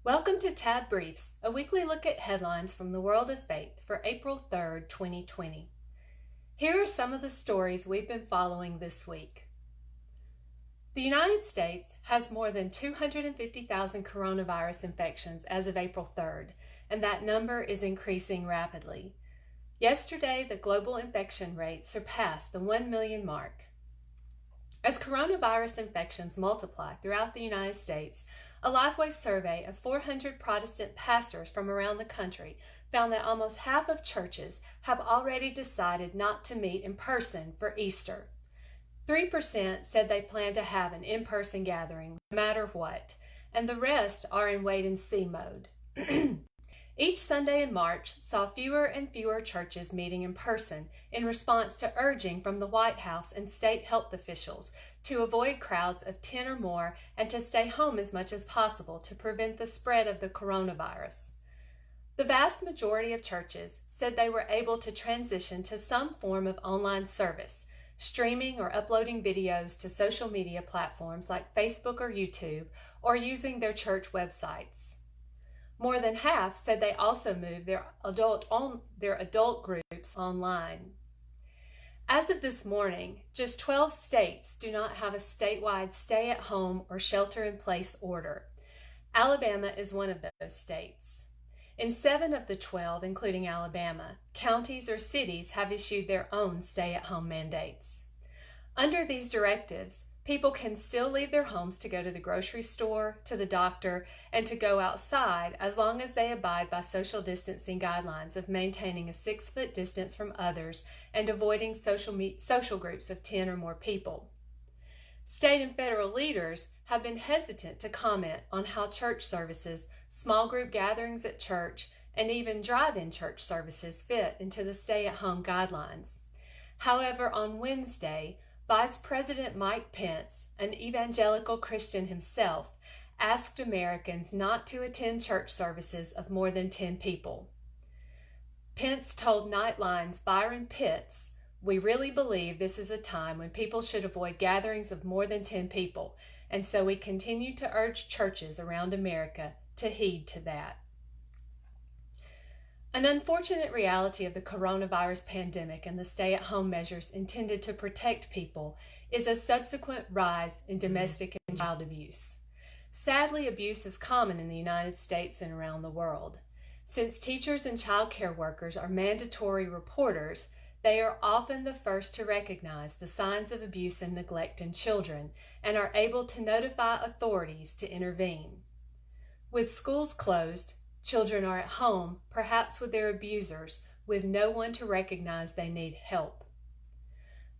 Welcome to Tab Briefs, a weekly look at headlines from the world of faith for April 3rd, 2020. Here are some of the stories we've been following this week. The United States has more than 250,000 coronavirus infections as of April 3rd, and that number is increasing rapidly. Yesterday, the global infection rate surpassed the 1 million mark. As coronavirus infections multiply throughout the United States, a Lifeway survey of 400 Protestant pastors from around the country found that almost half of churches have already decided not to meet in person for Easter. 3% said they plan to have an in-person gathering no matter what, and the rest are in wait-and-see mode. Each Sunday in March saw fewer and fewer churches meeting in person in response to urging from the White House and state health officials to avoid crowds of 10 or more and to stay home as much as possible to prevent the spread of the coronavirus. The vast majority of churches said they were able to transition to some form of online service, streaming or uploading videos to social media platforms like Facebook or YouTube, or using their church websites. More than half said they also moved their adult groups online. As of this morning, just 12 states do not have a statewide stay-at-home or shelter-in-place order. Alabama is one of those states. In 7 of the 12, including Alabama, counties or cities have issued their own stay-at-home mandates. Under these directives, people can still leave their homes to go to the grocery store, to the doctor, and to go outside as long as they abide by social distancing guidelines of maintaining a 6-foot distance from others and avoiding social groups of 10 or more people. State and federal leaders have been hesitant to comment on how church services, small group gatherings at church, and even drive-in church services fit into the stay-at-home guidelines. However, on Wednesday, Vice President Mike Pence, an evangelical Christian himself, asked Americans not to attend church services of more than 10 people. Pence told Nightline's Byron Pitts, "We really believe this is a time when people should avoid gatherings of more than 10 people, and so we continue to urge churches around America to heed to that." An unfortunate reality of the coronavirus pandemic and the stay-at-home measures intended to protect people is a subsequent rise in domestic and child abuse. Sadly, abuse is common in the United States and around the world. Since teachers and child care workers are mandatory reporters, they are often the first to recognize the signs of abuse and neglect in children and are able to notify authorities to intervene. With schools closed, children are at home, perhaps with their abusers, with no one to recognize they need help.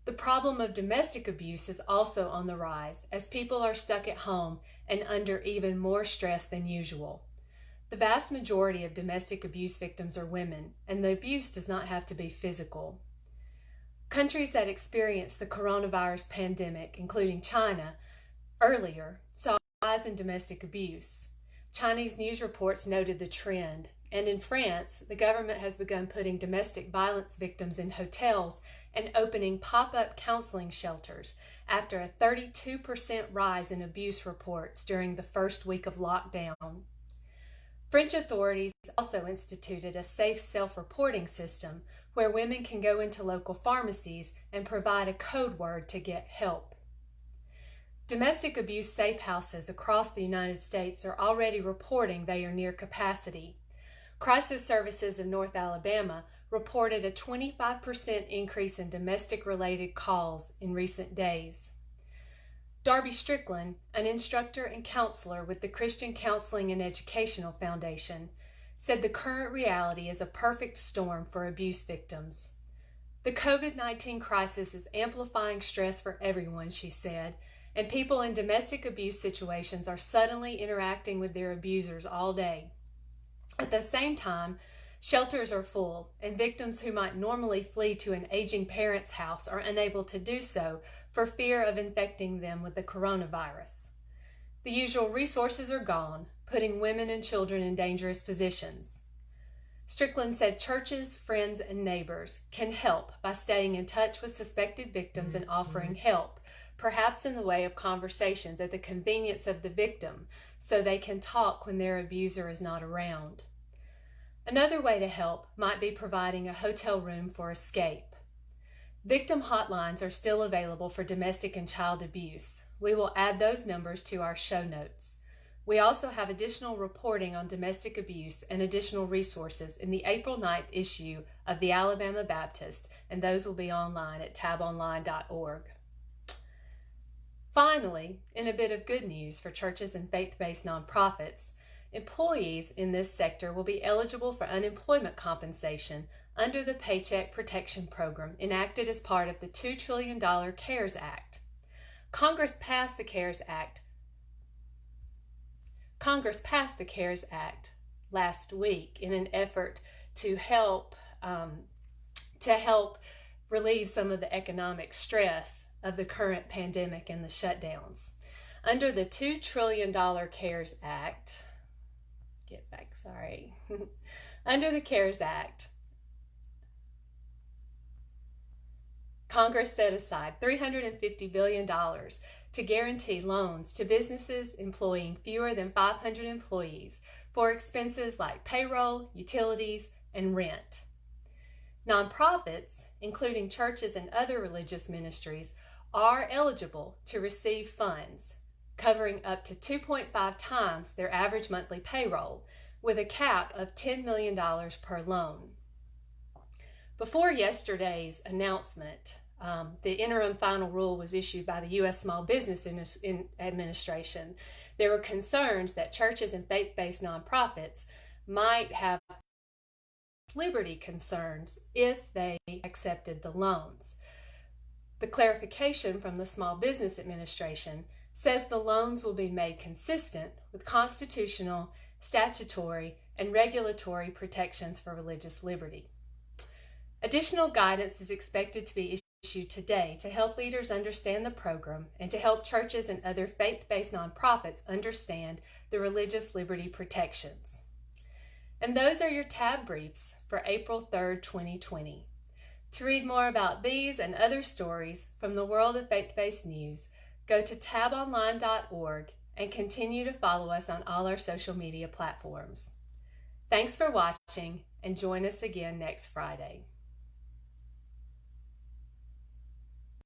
The problem of domestic abuse is also on the rise as people are stuck at home and under even more stress than usual. The vast majority of domestic abuse victims are women, and the abuse does not have to be physical. Countries that experienced the coronavirus pandemic, including China, earlier saw a rise in domestic abuse. Chinese news reports noted the trend, and in France, the government has begun putting domestic violence victims in hotels and opening pop-up counseling shelters after a 32% rise in abuse reports during the first week of lockdown. French authorities also instituted a safe self-reporting system where women can go into local pharmacies and provide a code word to get help. Domestic abuse safe houses across the United States are already reporting they are near capacity. Crisis Services in North Alabama reported a 25% increase in domestic-related calls in recent days. Darby Strickland, an instructor and counselor with the Christian Counseling and Educational Foundation, said the current reality is a perfect storm for abuse victims. The COVID-19 crisis is amplifying stress for everyone, she said, and people in domestic abuse situations are suddenly interacting with their abusers all day. At the same time, shelters are full, and victims who might normally flee to an aging parent's house are unable to do so for fear of infecting them with the coronavirus. The usual resources are gone, putting women and children in dangerous positions. Strickland said churches, friends, and neighbors can help by staying in touch with suspected victims and offering help, perhaps in the way of conversations at the convenience of the victim, so they can talk when their abuser is not around. Another way to help might be providing a hotel room for escape. Victim hotlines are still available for domestic and child abuse. We will add those numbers to our show notes. We also have additional reporting on domestic abuse and additional resources in the April 9th issue of the Alabama Baptist, and those will be online at tabonline.org. Finally, in a bit of good news for churches and faith-based nonprofits, employees in this sector will be eligible for unemployment compensation under the Paycheck Protection Program enacted as part of the $2 trillion CARES Act. Congress passed the CARES Act last week in an effort to help relieve some of the economic stress of the current pandemic and the shutdowns. Under the $2 trillion CARES Act, under the CARES Act, Congress set aside $350 billion to guarantee loans to businesses employing fewer than 500 employees for expenses like payroll, utilities, and rent. Nonprofits, including churches and other religious ministries, are eligible to receive funds covering up to 2.5 times their average monthly payroll, with a cap of $10 million per loan. Before yesterday's announcement, the interim final rule was issued by the U.S. Small Business Administration. There were concerns that churches and faith-based nonprofits might have liberty concerns if they accepted the loans. The clarification from the Small Business Administration says the loans will be made consistent with constitutional, statutory, and regulatory protections for religious liberty. Additional guidance is expected to be issued today to help leaders understand the program and to help churches and other faith-based nonprofits understand the religious liberty protections. And those are your tab briefs for April 3rd, 2020. To read more about these and other stories from the world of faith-based news, go to tabonline.org and continue to follow us on all our social media platforms. Thanks for watching, and join us again next Friday.